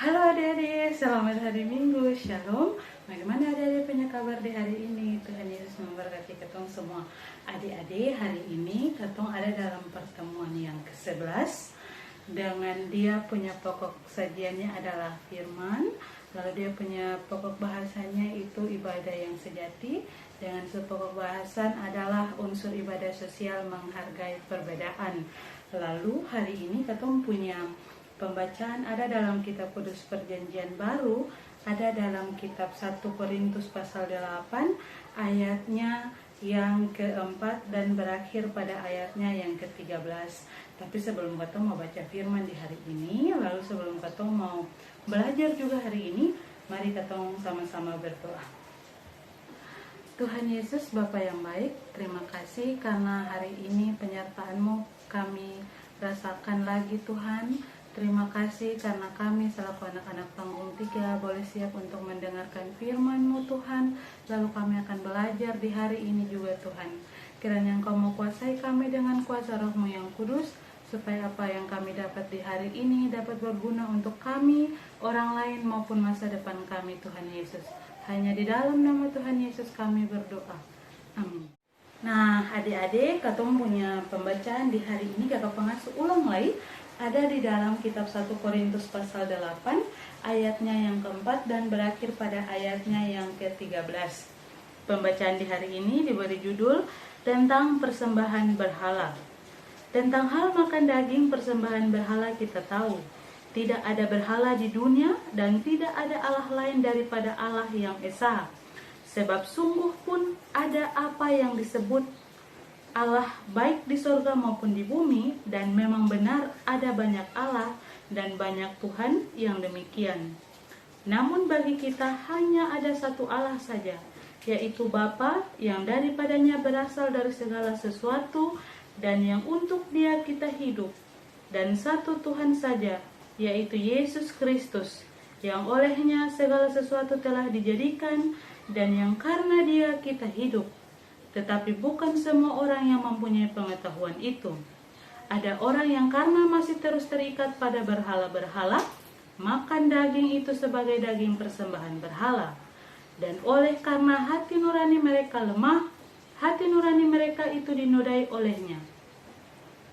Halo adik-adik, selamat hari Minggu, Shalom. Bagaimana adik-adik punya kabar di hari ini? Tuhan Yesus memberkati ketong semua. Adik-adik, hari ini ketong ada dalam pertemuan yang ke-11. Dengan dia punya pokok sajiannya adalah firman. Lalu dia punya pokok bahasanya itu ibadah yang sejati. Dengan pokok bahasan adalah unsur ibadah sosial menghargai perbedaan. Lalu hari ini ketong punya pembacaan ada dalam kitab Kudus Perjanjian Baru, ada dalam kitab 1 Korintus pasal 8 ayatnya yang keempat dan berakhir pada ayatnya yang ke-13. Tapi sebelum kita mau baca firman di hari ini, lalu sebelum kita mau belajar juga hari ini, mari kita sama-sama berdoa. Tuhan Yesus, Bapa yang baik, terima kasih karena hari ini penyertaan-Mu kami rasakan lagi Tuhan. Terima kasih karena kami selaku anak-anak Panggung 3 boleh siap untuk mendengarkan firman-Mu Tuhan. Lalu kami akan belajar di hari ini juga Tuhan. Kiranya Engkau mau kuasai kami dengan kuasa Roh-Mu yang kudus, supaya apa yang kami dapat di hari ini dapat berguna untuk kami, orang lain maupun masa depan kami Tuhan Yesus. Hanya di dalam nama Tuhan Yesus kami berdoa. Amin. Nah adik-adik, katong punya pembacaan di hari ini kakak pengasuh ulang lagi. Ada di dalam kitab 1 Korintus pasal 8 ayatnya yang keempat dan berakhir pada ayatnya yang ke-13. Pembacaan di hari ini diberi judul tentang persembahan berhala. Tentang hal makan daging persembahan berhala kita tahu, tidak ada berhala di dunia dan tidak ada Allah lain daripada Allah yang Esa. Sebab sungguh pun ada apa yang disebut Allah baik di sorga maupun di bumi, dan memang benar ada banyak Allah dan banyak Tuhan yang demikian. Namun bagi kita hanya ada satu Allah saja, yaitu Bapa yang daripadanya berasal dari segala sesuatu dan yang untuk Dia kita hidup, dan satu Tuhan saja, yaitu Yesus Kristus, yang olehnya segala sesuatu telah dijadikan dan yang karena Dia kita hidup. Tetapi bukan semua orang yang mempunyai pengetahuan itu. Ada orang yang karena masih terus terikat pada berhala-berhala, makan daging itu sebagai daging persembahan berhala. Dan oleh karena hati nurani mereka lemah, hati nurani mereka itu dinodai olehnya.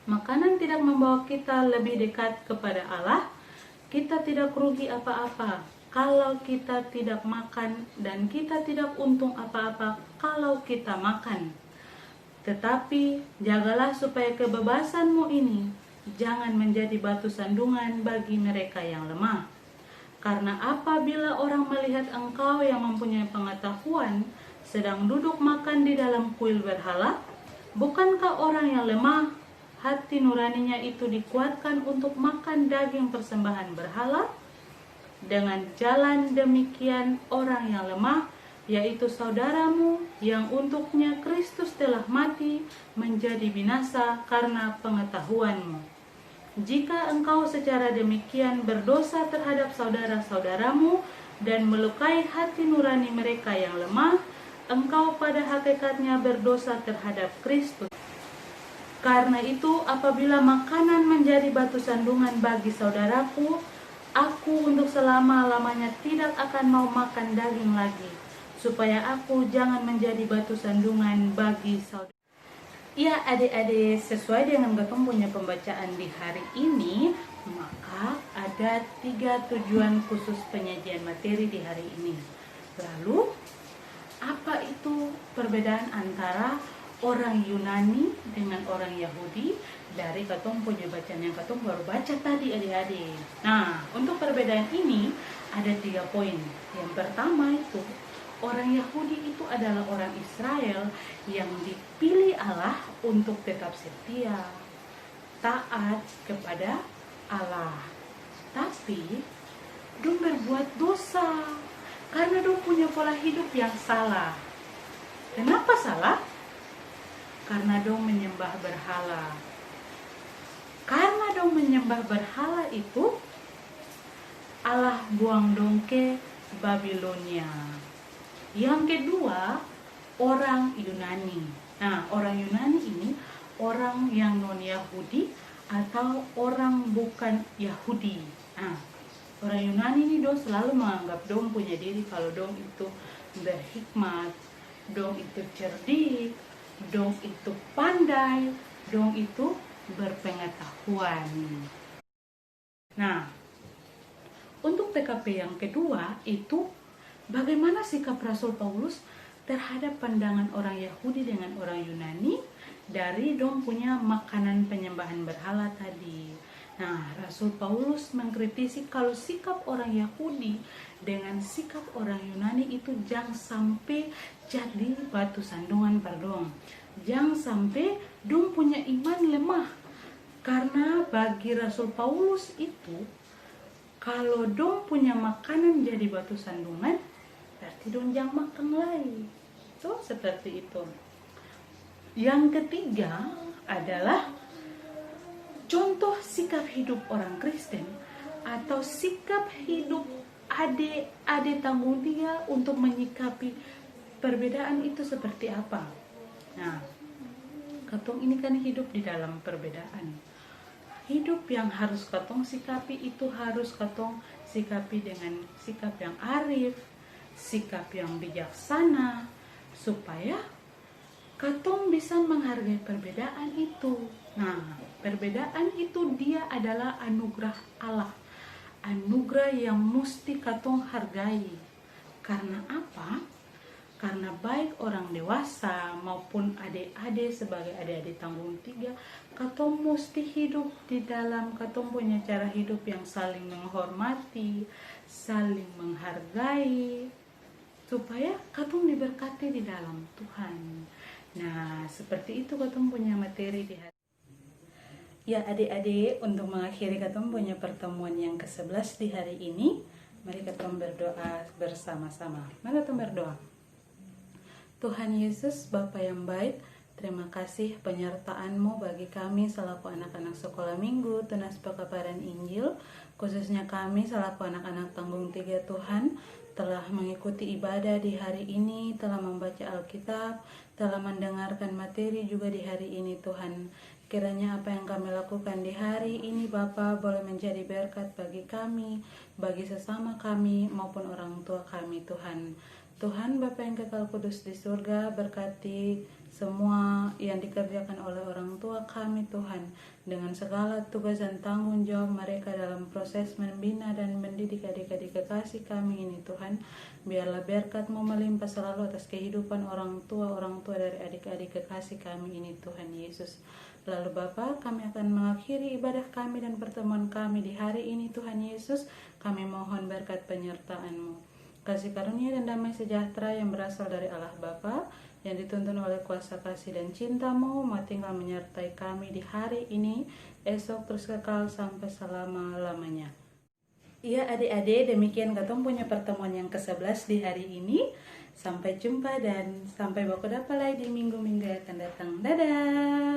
Makanan tidak membawa kita lebih dekat kepada Allah. Kita tidak rugi apa-apa kalau kita tidak makan, dan kita tidak untung apa-apa kalau kita makan. Tetapi jagalah supaya kebebasanmu ini jangan menjadi batu sandungan bagi mereka yang lemah. Karena apabila orang melihat engkau yang mempunyai pengetahuan sedang duduk makan di dalam kuil berhala, bukankah orang yang lemah hati nuraninya itu dikuatkan untuk makan daging persembahan berhala? Dengan jalan demikian orang yang lemah, yaitu saudaramu yang untuknya Kristus telah mati, menjadi binasa karena pengetahuanmu. Jika engkau secara demikian berdosa terhadap saudara-saudaramu dan melukai hati nurani mereka yang lemah, engkau pada hakikatnya berdosa terhadap Kristus. Karena itu apabila makanan menjadi batu sandungan bagi saudaraku, aku untuk selama-lamanya tidak akan mau makan daging lagi, supaya aku jangan menjadi batu sandungan bagi saudara. Ya adik-adik, sesuai dengan ketong punya pembacaan di hari ini, maka ada 3 tujuan khusus penyajian materi di hari ini. Lalu, apa itu perbedaan antara orang Yunani dengan orang Yahudi? Dari ketong punya bacaan yang ketong baru baca tadi adik-adik. Nah, untuk perbedaan ini ada 3 poin. Yang pertama itu, orang Yahudi itu adalah orang Israel yang dipilih Allah untuk tetap setia, taat kepada Allah. Tapi, dong berbuat dosa karena dong punya pola hidup yang salah. Kenapa salah? Karena dong menyembah berhala. Karena dong menyembah berhala itu, Allah buang dong ke Babilonia. Yang kedua, orang Yunani. Nah, orang Yunani ini orang yang non-Yahudi atau orang bukan Yahudi. Nah, Orang Yunani ini dong selalu menganggap dong punya diri kalau dong itu berhikmat, dong itu cerdik, dong itu pandai, dong itu berpengetahuan. Nah, untuk TKP yang kedua itu bagaimana sikap Rasul Paulus terhadap pandangan orang Yahudi dengan orang Yunani dari dong punya makanan penyembahan berhala tadi. Nah, Rasul Paulus mengkritisi kalau sikap orang Yahudi dengan sikap orang Yunani itu jangan sampai jadi batu sandungan pardon. Jangan sampai dong punya iman lemah. Karena bagi Rasul Paulus itu kalau dong punya makanan jadi batu sandungan, berarti dong jangan makan lagi. So, seperti itu. Yang ketiga adalah contoh sikap hidup orang Kristen atau sikap hidup adik tanggung tiga untuk menyikapi perbedaan itu seperti apa. Nah, katong ini kan hidup di dalam perbedaan. Hidup yang harus katong sikapi itu harus katong sikapi dengan sikap yang arif, sikap yang bijaksana, supaya katong bisa menghargai perbedaan itu. Nah, perbedaan itu dia adalah anugerah Allah, anugerah yang mesti katong hargai. Karena apa? Karena baik orang dewasa maupun adik-adik sebagai adik-adik tanggung tiga, katong mesti hidup di dalam katong punya cara hidup yang saling menghormati, saling menghargai, supaya katong diberkati di dalam Tuhan. Nah, seperti itu katong punya materi di hari. Ya adik-adik, untuk mengakhiri katong punya pertemuan yang ke-11 di hari ini, mari katong berdoa bersama-sama. Mari katong berdoa. Tuhan Yesus, Bapa yang baik, terima kasih penyertaan-Mu bagi kami selaku anak-anak sekolah minggu, tunas pekabaran Injil, khususnya kami selaku anak-anak tanggung tiga Tuhan, telah mengikuti ibadah di hari ini, telah membaca Alkitab, telah mendengarkan materi juga di hari ini Tuhan. Kiranya apa yang kami lakukan di hari ini Bapa boleh menjadi berkat bagi kami, bagi sesama kami maupun orang tua kami Tuhan. Tuhan Bapa yang kekal kudus di surga, berkati semua yang dikerjakan oleh orang tua kami Tuhan, dengan segala tugas dan tanggung jawab mereka dalam proses membina dan mendidik adik-adik kekasih kami ini Tuhan. Biarlah berkat-Mu melimpah selalu atas kehidupan orang tua dari adik-adik kekasih kami ini Tuhan Yesus. Lalu Bapa, kami akan mengakhiri ibadah kami dan pertemuan kami di hari ini Tuhan Yesus. Kami mohon berkat penyertaan-Mu, kasih karunia dan damai sejahtera yang berasal dari Allah Bapa, yang dituntun oleh kuasa kasih dan cinta-Mu, mau tinggal menyertai kami di hari ini, esok terus kekal sampai selama-lamanya. Iya adik-adik, demikian katong punya pertemuan yang ke-11 di hari ini. Sampai jumpa dan sampai baku dapat lagi di minggu-minggu yang akan datang. Dadah!